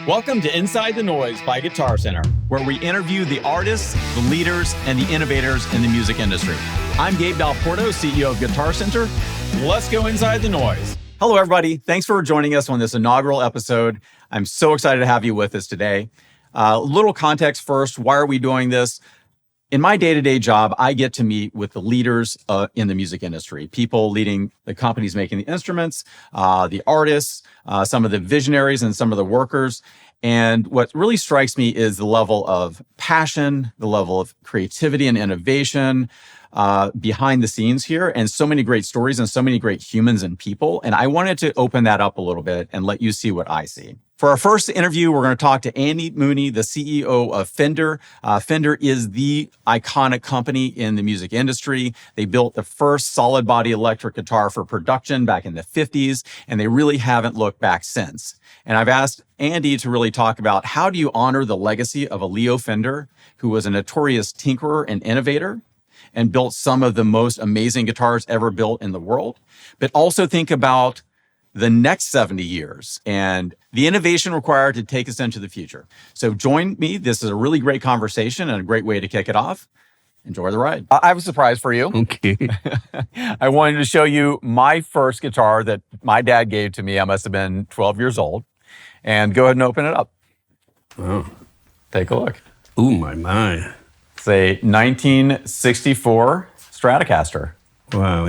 Welcome to Inside the Noise by Guitarcenter, where we interview the artists, the leaders, and the innovators in the music industry. I'm Gabe Dalporto, CEO of Guitarcenter. Let's go inside the noise. Hello, everybody. Thanks for joining us on this inaugural episode. I'm so excited to have you with us today. A little context first. Why are we doing this? In my day-to-day job, I get to meet with the leaders in the music industry, people leading the companies making the instruments, the artists, some of the visionaries and some of the workers. And what really strikes me is the level of passion, the level of creativity and innovation behind the scenes here, and so many great stories and so many great humans and people. And I wanted to open that up a little bit and let you see what I see. For our first interview, we're going to talk to Andy Mooney, the CEO of Fender. Fender is the iconic company in the music industry. They built the first solid body electric guitar for production back in the 50s, and they really haven't looked back since. And I've asked Andy to really talk about how do you honor the legacy of a Leo Fender, who was a notorious tinkerer and innovator, and built some of the most amazing guitars ever built in the world, but also think about the next 70 years and the innovation required to take us into the future. So join me. This is a really great conversation and a great way to kick it off. Enjoy the ride. I have a surprise for you. Okay. I wanted to show you my first guitar that my dad gave to me. I must have been 12 years old. And go ahead and open it up. Oh. Take a look. Oh, my. It's a 1964 Stratocaster. Wow,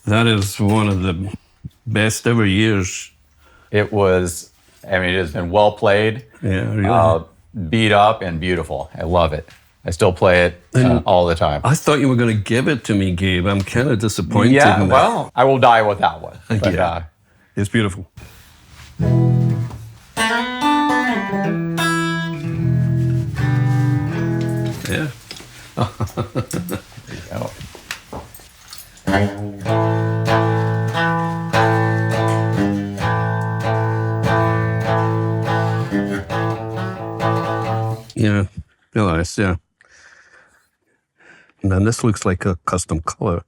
that is one of the best ever years. It has been well played, really. Beat up and beautiful. I love it. I still play it all the time. I thought you were going to give it to me, Gabe. I'm kind of disappointed. Yeah, well, I will die with that one. But, yeah. It's beautiful. Yeah. There you go. Yeah, nice, yeah. And then this looks like a custom color.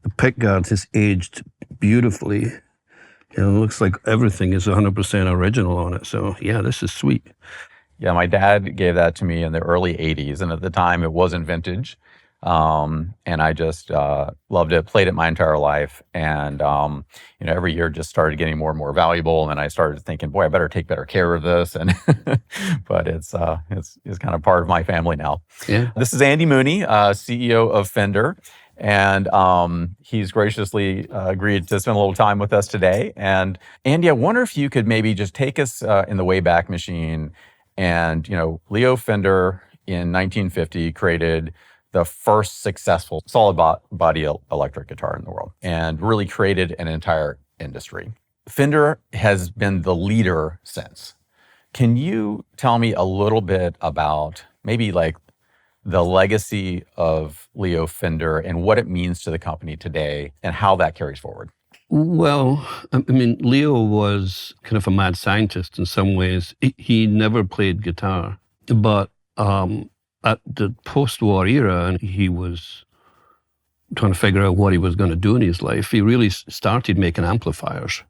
The pickguard has aged beautifully. It looks like everything is 100% original on it. So yeah, this is sweet. Yeah, my dad gave that to me in the early 80s. And at the time it wasn't vintage. And I just loved it, played it my entire life. And, every year just started getting more and more valuable. And then I started thinking, boy, I better take better care of this. And but it's kind of part of my family now. Yeah. This is Andy Mooney, CEO of Fender. And he's graciously agreed to spend a little time with us today. And Andy, I wonder if you could maybe just take us in the Wayback Machine. And, Leo Fender in 1950 created the first successful solid body electric guitar in the world and really created an entire industry. Fender has been the leader since. Can you tell me a little bit about maybe like the legacy of Leo Fender and what it means to the company today and how that carries forward? Well, Leo was kind of a mad scientist in some ways. He never played guitar, but at the post-war era, and he was trying to figure out what he was going to do in his life, he really started making amplifiers.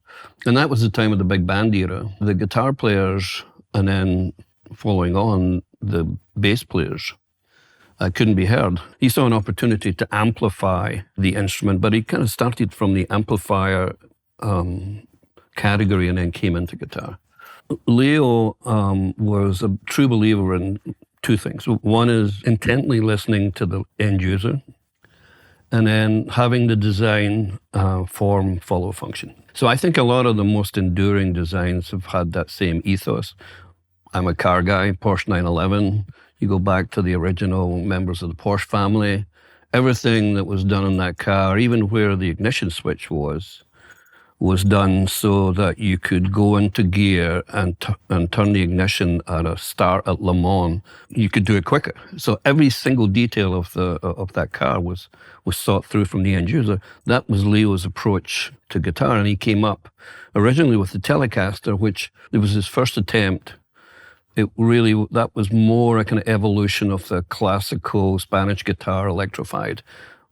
And that was the time of the big band era. The guitar players, and then following on, the bass players couldn't be heard. He saw an opportunity to amplify the instrument, but he kind of started from the amplifier category and then came into guitar. Leo was a true believer in two things. One is intently listening to the end user, and then having the design form follow function. So I think a lot of the most enduring designs have had that same ethos. I'm a car guy, Porsche 911. You go back to the original members of the Porsche family. Everything that was done in that car, even where the ignition switch was done so that you could go into gear and turn the ignition at a start at Le Mans. You could do it quicker. So every single detail of that car was thought through from the end user. That was Leo's approach to guitar, and he came up originally with the Telecaster, which it was his first attempt. That was more a kind of evolution of the classical Spanish guitar electrified.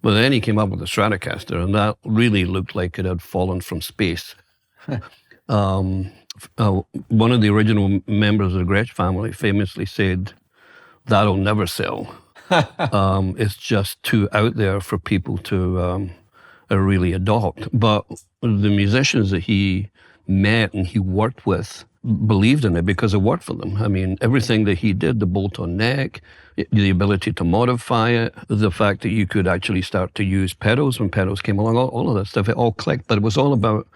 But then he came up with the Stratocaster, and that really looked like it had fallen from space. one of the original members of the Gretsch family famously said, "That'll never sell." It's just too out there for people to really adopt. But the musicians that he met and he worked with believed in it because it worked for them. I mean, everything that he did, the bolt-on neck, the ability to modify it, the fact that you could actually start to use pedals when pedals came along, all of that stuff, it all clicked. But it was all about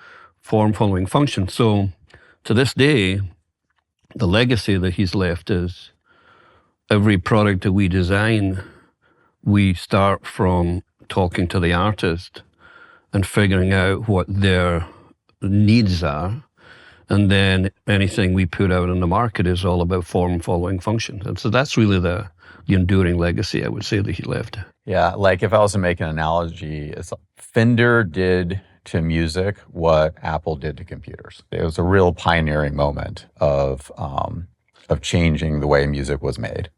form following function. So to this day, the legacy that he's left is every product that we design, we start from talking to the artist and figuring out what their needs are. And then anything we put out in the market is all about form following function. And so that's really the enduring legacy, I would say, that he left. Yeah, like if I was to make an analogy, it's like Fender did to music what Apple did to computers. It was a real pioneering moment of changing the way music was made.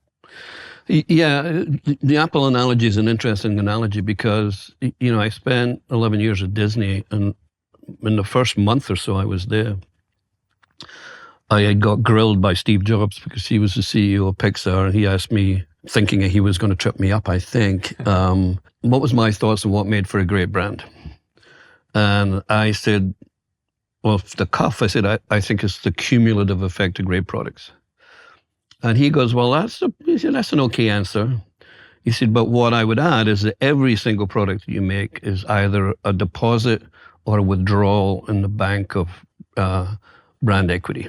Yeah, the Apple analogy is an interesting analogy because, I spent 11 years at Disney, and in the first month or so I was there, I had got grilled by Steve Jobs because he was the CEO of Pixar, and he asked me, thinking he was going to trip me up, I think, what was my thoughts on what made for a great brand? And I said, well, off the cuff, I said, I think it's the cumulative effect of great products. And he goes, well, that's an okay answer. He said, but what I would add is that every single product that you make is either a deposit or a withdrawal in the bank of brand equity.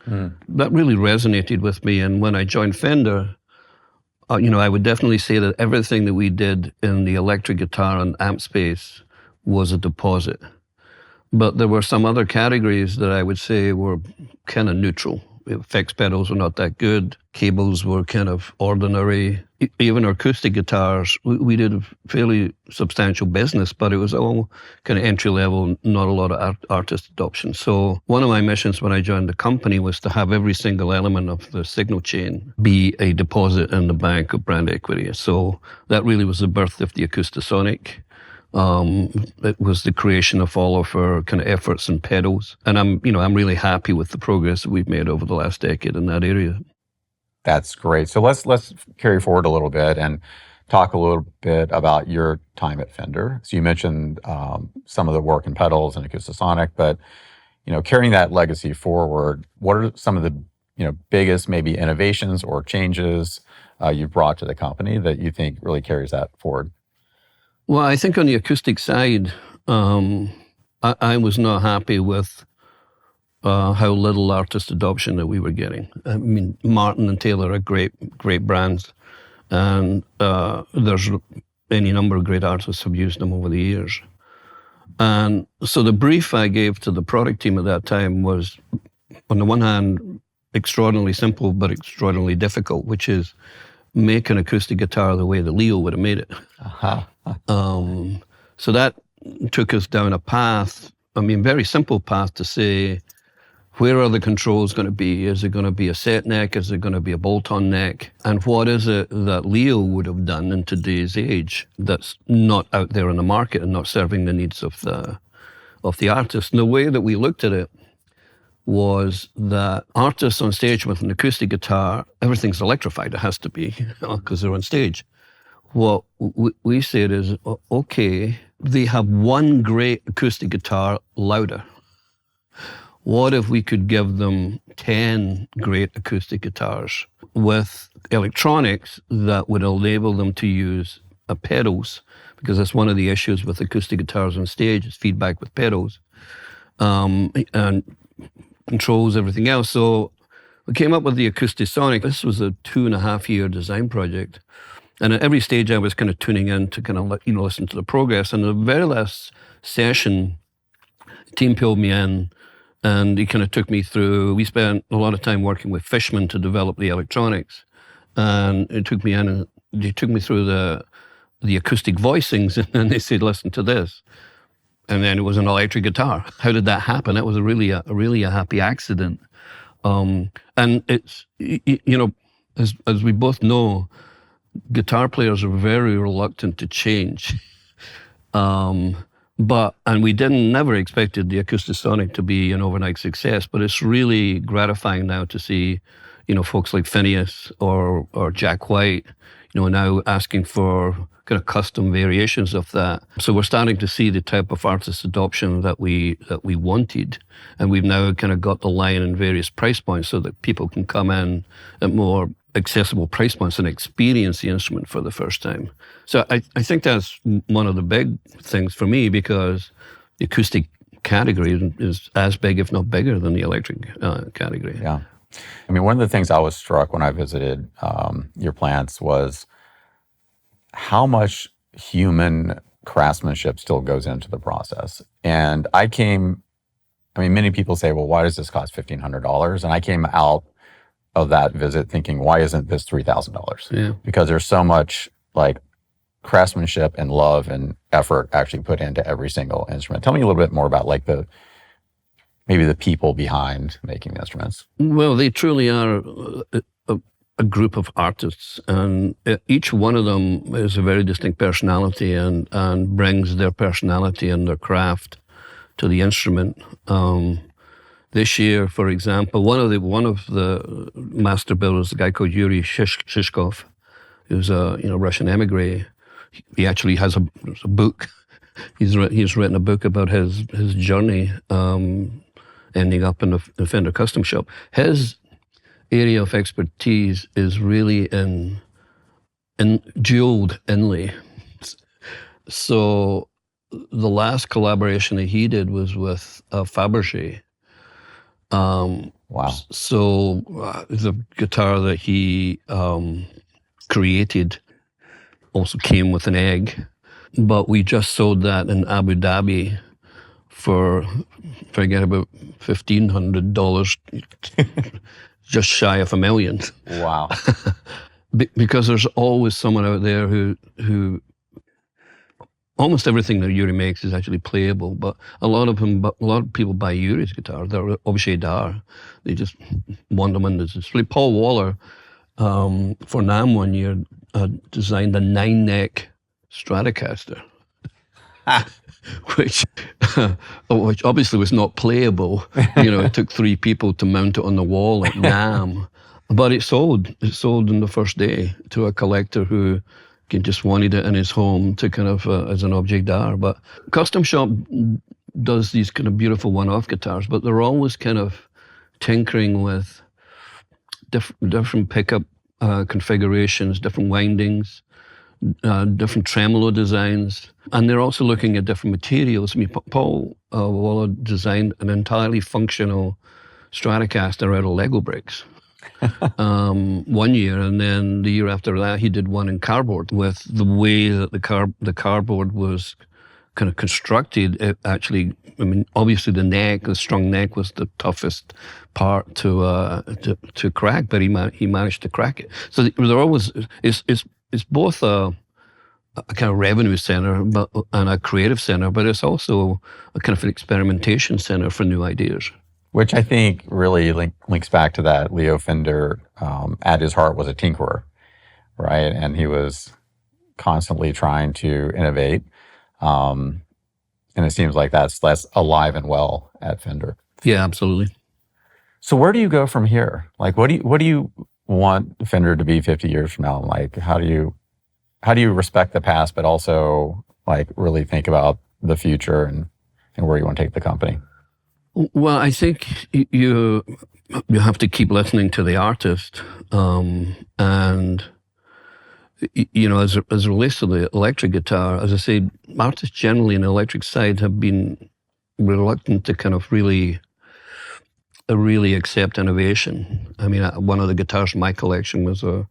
That really resonated with me. And when I joined Fender, I would definitely say that everything that we did in the electric guitar and amp space was a deposit. But there were some other categories that I would say were kind of neutral. Effects pedals were not that good. Cables were kind of ordinary. Even our acoustic guitars, we did a fairly substantial business, but it was all kind of entry level, not a lot of artist adoption. So one of my missions when I joined the company was to have every single element of the signal chain be a deposit in the bank of brand equity. So that really was the birth of the Acoustasonic. It was the creation of all of our kind of efforts and pedals. And I'm really happy with the progress that we've made over the last decade in that area. That's great. So let's carry forward a little bit and talk a little bit about your time at Fender. So you mentioned some of the work in pedals and Acoustasonic, but carrying that legacy forward, what are some of the biggest maybe innovations or changes you've brought to the company that you think really carries that forward? Well, I think on the acoustic side, I was not happy with how little artist adoption that we were getting. I mean, Martin and Taylor are great brands, and there's any number of great artists who've used them over the years. And so the brief I gave to the product team at that time was, on the one hand, extraordinarily simple but extraordinarily difficult, which is make an acoustic guitar the way that Leo would have made it. So that took us down a path, very simple path to say, where are the controls going to be? Is it going to be a set neck? Is it going to be a bolt-on neck? And what is it that Leo would have done in today's age that's not out there in the market and not serving the needs of the artist? And the way that we looked at it was that artists on stage with an acoustic guitar, everything's electrified. It has to be, because they're on stage. What we said is, okay, they have one great acoustic guitar louder. What if we could give them 10 great acoustic guitars with electronics that would enable them to use pedals? Because that's one of the issues with acoustic guitars on stage, is feedback with pedals. And controls, everything else. So we came up with the Acoustasonic. This was a 2.5-year design project. And at every stage I was kind of tuning in to kind of listen to the progress. And the very last session, the team pulled me in and he kind of took me through. We spent a lot of time working with Fishman to develop the electronics. And it took me in and they took me through the acoustic voicings, and they said, listen to this. And then it was an electric guitar. How did that happen? That was a really a happy accident. And it's, as we both know, guitar players are very reluctant to change. And we never expected the Acoustasonic to be an overnight success, but it's really gratifying now to see, folks like Phineas or Jack White, now asking for kind of custom variations of that. So we're starting to see the type of artist adoption that we wanted, and we've now kind of got the line in various price points so that people can come in at more accessible price points and experience the instrument for the first time. So I think that's one of the big things for me, because the acoustic category is as big, if not bigger, than the electric category. Yeah. I mean, one of the things I was struck when I visited your plants was how much human craftsmanship still goes into the process. And many people say, well, why does this cost $1,500? And I came out of that visit thinking, why isn't this $3,000? Yeah. Because there's so much like craftsmanship and love and effort actually put into every single instrument. Tell me a little bit more about like maybe the people behind making the instruments. Well, they truly are a group of artists, and each one of them is a very distinct personality and brings their personality and their craft to the instrument. This year, for example, one of the master builders, a guy called Yuri Shishkov, who's a Russian emigre. He actually has a book. He's written a book about his journey, ending up in the Fender custom shop. His area of expertise is really in jeweled inlay. So the last collaboration that he did was with Fabergé. Wow. So the guitar that he created also came with an egg, but we just sold that in Abu Dhabi for, forget about $1,500, just shy of $1 million. Wow. Because there's always someone out there who almost everything that Yuri makes is actually playable, but a lot of people buy Yuri's guitar. They're objet d'art. They just want them on the display. Paul Waller, for NAMM one year, designed a 9-neck Stratocaster, which obviously was not playable. It took 3 people to mount it on the wall at NAMM, but it sold. It sold in the first day to a collector who just wanted it in his home to kind of as an object d'art. But Custom Shop does these kind of beautiful one-off guitars, but they're always kind of tinkering with different pickup configurations, different windings, different tremolo designs, and they're also looking at different materials. I mean, Paul Waller designed an entirely functional Stratocaster out of Lego bricks. 1 year, and then the year after that he did one in cardboard. With the way that the cardboard was kind of constructed, it actually, obviously the strung neck was the toughest part to crack, but he managed to crack it. So they're always, it's both a kind of revenue center and a creative center, but it's also a kind of an experimentation center for new ideas. Which I think really links back to that. Leo Fender, at his heart, was a tinkerer, right? And he was constantly trying to innovate. And it seems like that's alive and well at Fender. Yeah, absolutely. So where do you go from here? Like, what do you want Fender to be 50 years from now? Like, how do you respect the past, but also like really think about the future and where you want to take the company? Well, I think you have to keep listening to the artist, and as it relates to the electric guitar, as I say, artists generally in the electric side have been reluctant to kind of really accept innovation. I mean, one of the guitars in my collection was a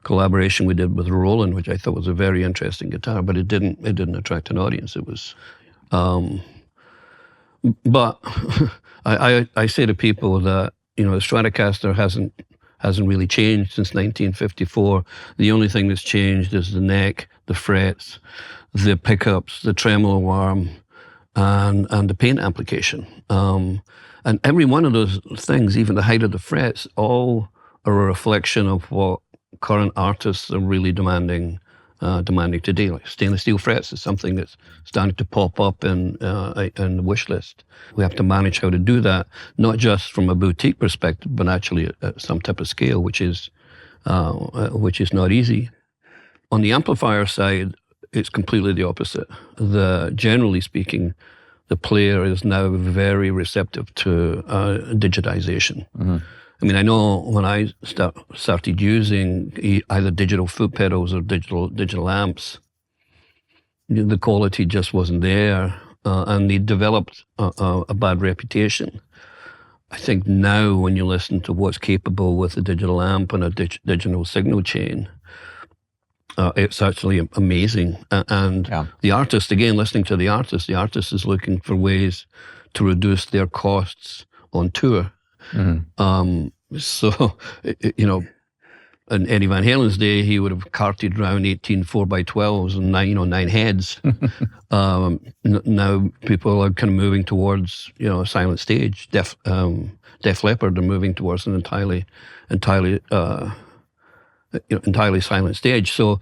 collaboration we did with Roland, which I thought was a very interesting guitar, but it didn't attract an audience. It was. But I say to people that the Stratocaster hasn't really changed since 1954. The only thing that's changed is the neck, the frets, the pickups, the tremolo arm, and the paint application. And every one of those things, even the height of the frets, all are a reflection of what current artists are really demanding demanding today. Like stainless steel frets is something that's starting to pop up in the wish list. We have to manage how to do that, not just from a boutique perspective, but actually at some type of scale, which is not easy. On the amplifier side, it's completely the opposite. Generally speaking, the player is now very receptive to digitization. Mm-hmm. I mean, I know when I started using either digital foot pedals or digital amps, the quality just wasn't there, and they developed a bad reputation. I think now when you listen to what's capable with a digital amp and a digital signal chain, it's actually amazing. And the artist, again, listening to the artist is looking for ways to reduce their costs on tour. Mm-hmm. So, you know, in Eddie Van Halen's day, he would have carted around 18 4x12s and 9 heads. Now people are kind of moving towards, a silent stage. Def Leppard are moving towards an entirely silent stage. So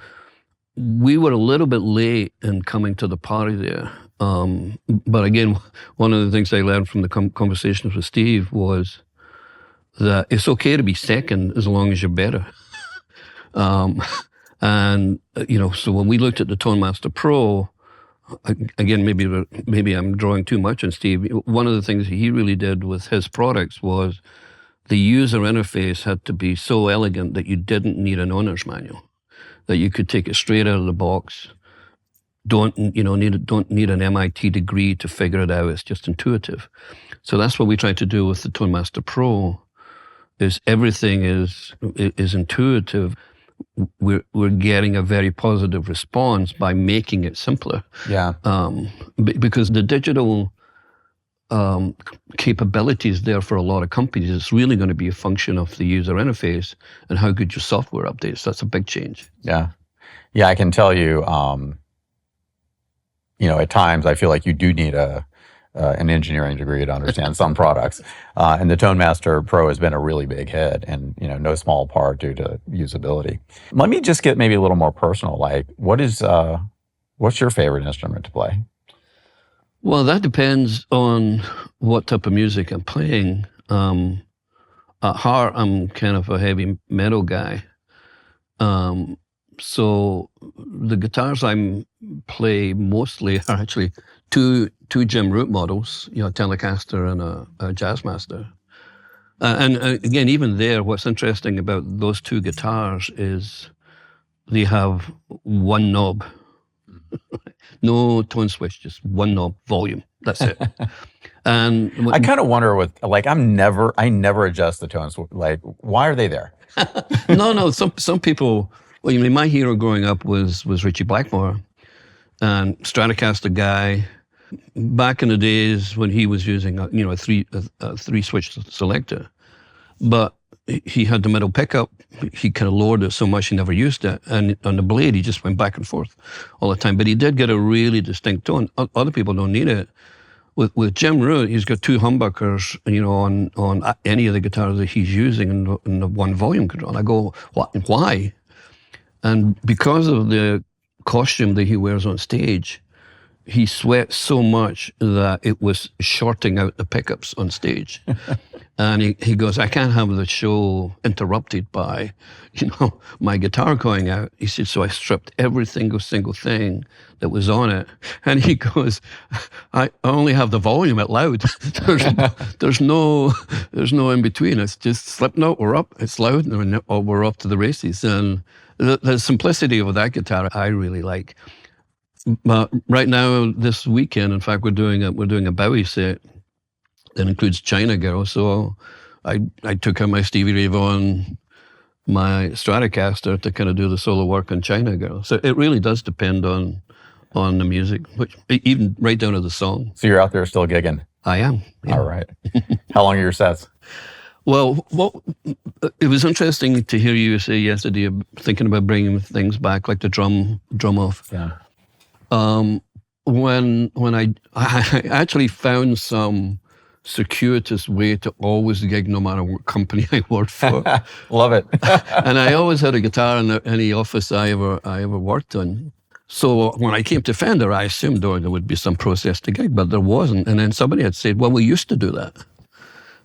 we were a little bit late in coming to the party there. But again, one of the things I learned from the conversations with Steve was that it's okay to be second as long as you're better. And so when we looked at the ToneMaster Pro, again, maybe I'm drawing too much on Steve. One of the things he really did with his products was the user interface had to be so elegant that you didn't need an owner's manual, that you could take it straight out of the box. Don't need an MIT degree to figure it out. It's just intuitive. So that's what we tried to do with the ToneMaster Pro. Is everything is intuitive. We're getting a very positive response by making it simpler. Yeah. Because the digital capabilities there for a lot of companies, it's really going to be a function of the user interface and how good your software updates. That's a big change. Yeah. Yeah, I can tell you, at times I feel like you do need an engineering degree to understand some products. And the ToneMaster Pro has been a really big hit, and no small part due to usability. Let me just get maybe a little more personal. Like, what's your favorite instrument to play? Well, that depends on what type of music I'm playing. At heart, I'm kind of a heavy metal guy. So the guitars I play mostly are actually two Jim Root models, a Telecaster and a Jazzmaster. And again, even there, what's interesting about those two guitars is they have one knob. No tone switch, just one knob, volume. That's it. And I kind of wonder I never adjust the tones. Like, why are they there? No. Some people. Well, my hero growing up was Ritchie Blackmore, and Stratocaster guy. Back in the days when he was using a three switch selector, but he had the middle pickup. He kind of lowered it so much he never used it, and on the blade he just went back and forth all the time. But he did get a really distinct tone. Other people don't need it. With Jim Root, he's got two humbuckers, on any of the guitars that he's using in the one volume control. And I go, what? Why? And because of the costume that he wears on stage, he sweats so much that it was shorting out the pickups on stage. And he goes, I can't have the show interrupted by, my guitar going out. He said, so I stripped every single thing that was on it. And he goes, I only have the volume at loud. There's no in between. It's just Slipknot, we're up, it's loud, and we're off to the races. And the simplicity of that guitar I really like. But right now, this weekend, in fact, we're doing a Bowie set that includes China Girl. So I took out my Stevie Ray Vaughan, my Stratocaster to kind of do the solo work on China Girl. So it really does depend on the music, which even right down to the song. So you're out there still gigging? I am. Yeah. All right. How long are your sets? Well, it was interesting to hear you say yesterday, thinking about bringing things back, like the drum off. Yeah. When I actually found some circuitous way to always gig no matter what company I worked for. Love it. And I always had a guitar in any office I ever worked in. So when I came to Fender, I assumed there would be some process to gig, but there wasn't. And then somebody had said, well, we used to do that.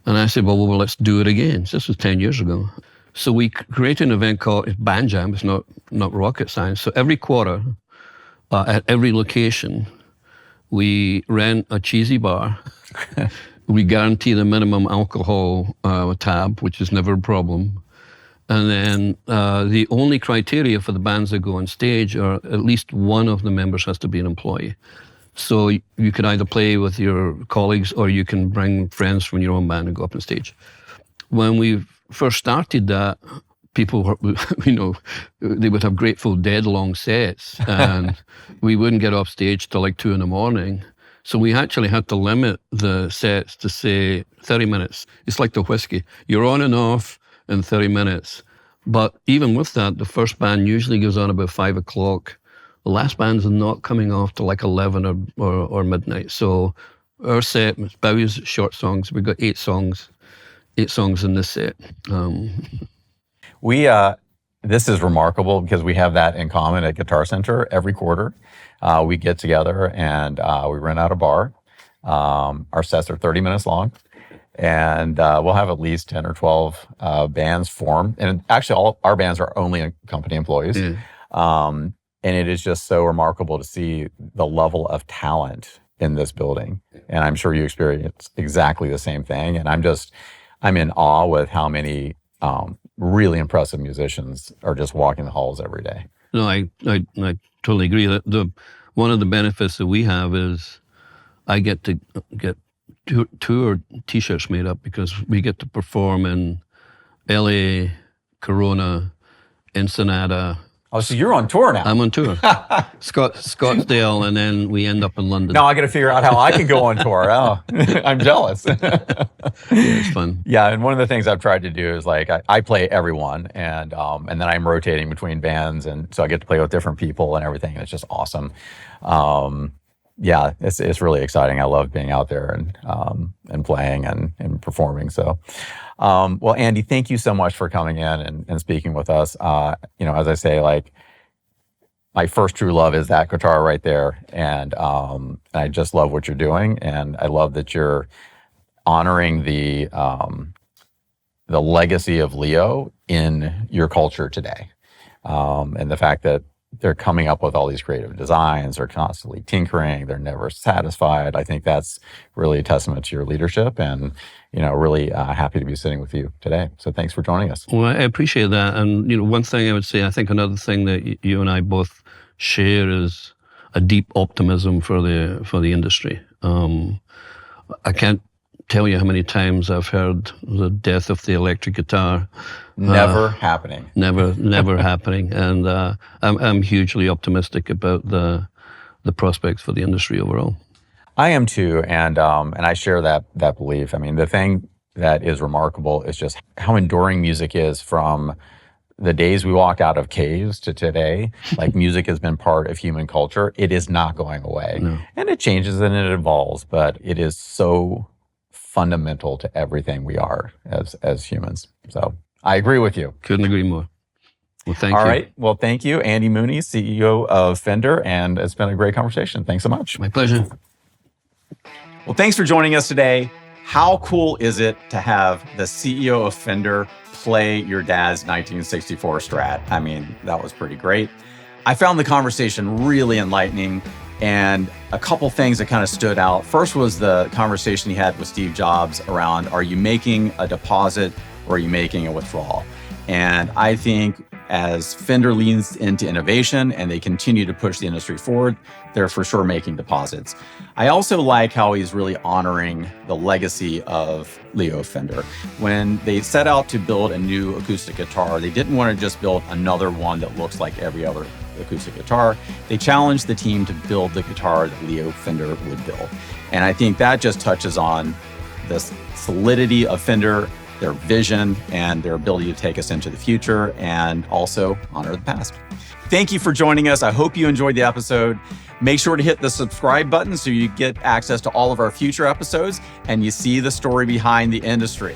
And I said, well, let's do it again. So this was 10 years ago. So we created an event called Band Jam. It's not rocket science. So every quarter, at every location, we rent a cheesy bar. We guarantee the minimum alcohol tab, which is never a problem. And then the only criteria for the bands that go on stage are at least one of the members has to be an employee. So you can either play with your colleagues or you can bring friends from your own band and go up on stage. When we first started that, people were, they would have Grateful Dead long sets, and we wouldn't get off stage till like 2 a.m. So we actually had to limit the sets to say 30 minutes. It's like the whiskey. You're on and off in 30 minutes. But even with that, the first band usually goes on about 5 o'clock. The last band's not coming off till like 11 or midnight. So our set is Bowie's short songs. We've got 8 songs in this set. This is remarkable because we have that in common at Guitarcenter. Every quarter, we get together and we rent out a bar. Our sets are 30 minutes long, and we'll have at least 10 or 12 bands form. And actually, all our bands are only company employees. Yeah. And it is just so remarkable to see the level of talent in this building. And I'm sure you experience exactly the same thing. And I'm in awe with how many really impressive musicians are just walking the halls every day. No, I totally agree. One of the benefits that we have is I get to get tour T-shirts made up because we get to perform in LA, Corona, Ensenada. Oh, so you're on tour now? I'm on tour. Scottsdale, and then we end up in London. Now I got to figure out how I can go on tour. Oh, I'm jealous. Yeah, it's fun. Yeah, and one of the things I've tried to do is like I play everyone, and then I'm rotating between bands, and so I get to play with different people and everything. And it's just awesome. Yeah, it's really exciting. I love being out there and playing and performing. So, well, Andy, thank you so much for coming in and speaking with us. As I say, like my first true love is that guitar right there, and I just love what you're doing, and I love that you're honoring the legacy of Leo in your culture today, and the fact that they're coming up with all these creative designs, they're constantly tinkering, they're never satisfied. I think that's really a testament to your leadership, and really happy to be sitting with you today. So thanks for joining us. Well, I appreciate that. And one thing I would say, I think another thing that you and I both share is a deep optimism for the industry. I can't tell you how many times I've heard the death of the electric guitar. Never happening. Never happening. And I'm hugely optimistic about the prospects for the industry overall. I am too, and I share that belief. I mean, the thing that is remarkable is just how enduring music is from the days we walked out of caves to today. Like music has been part of human culture. It is not going away. No. And it changes and it evolves, but it is so fundamental to everything we are as humans. So I agree with you. Couldn't agree more. Well, thank you. All right. Well, thank you, Andy Mooney, CEO of Fender, and it's been a great conversation. Thanks so much. My pleasure. Well, thanks for joining us today. How cool is it to have the CEO of Fender play your dad's 1964 Strat? I mean, that was pretty great. I found the conversation really enlightening, and a couple things that kind of stood out. First was the conversation he had with Steve Jobs around, are you making a deposit or are you making a withdrawal? And I think as Fender leans into innovation and they continue to push the industry forward, they're for sure making deposits. I also like how he's really honoring the legacy of Leo Fender. When they set out to build a new acoustic guitar, they didn't want to just build another one that looks like every other acoustic guitar. They challenged the team to build the guitar that Leo Fender would build. And I think that just touches on the solidity of Fender, their vision, and their ability to take us into the future and also honor the past. Thank you for joining us. I hope you enjoyed the episode. Make sure to hit the subscribe button so you get access to all of our future episodes and you see the story behind the industry.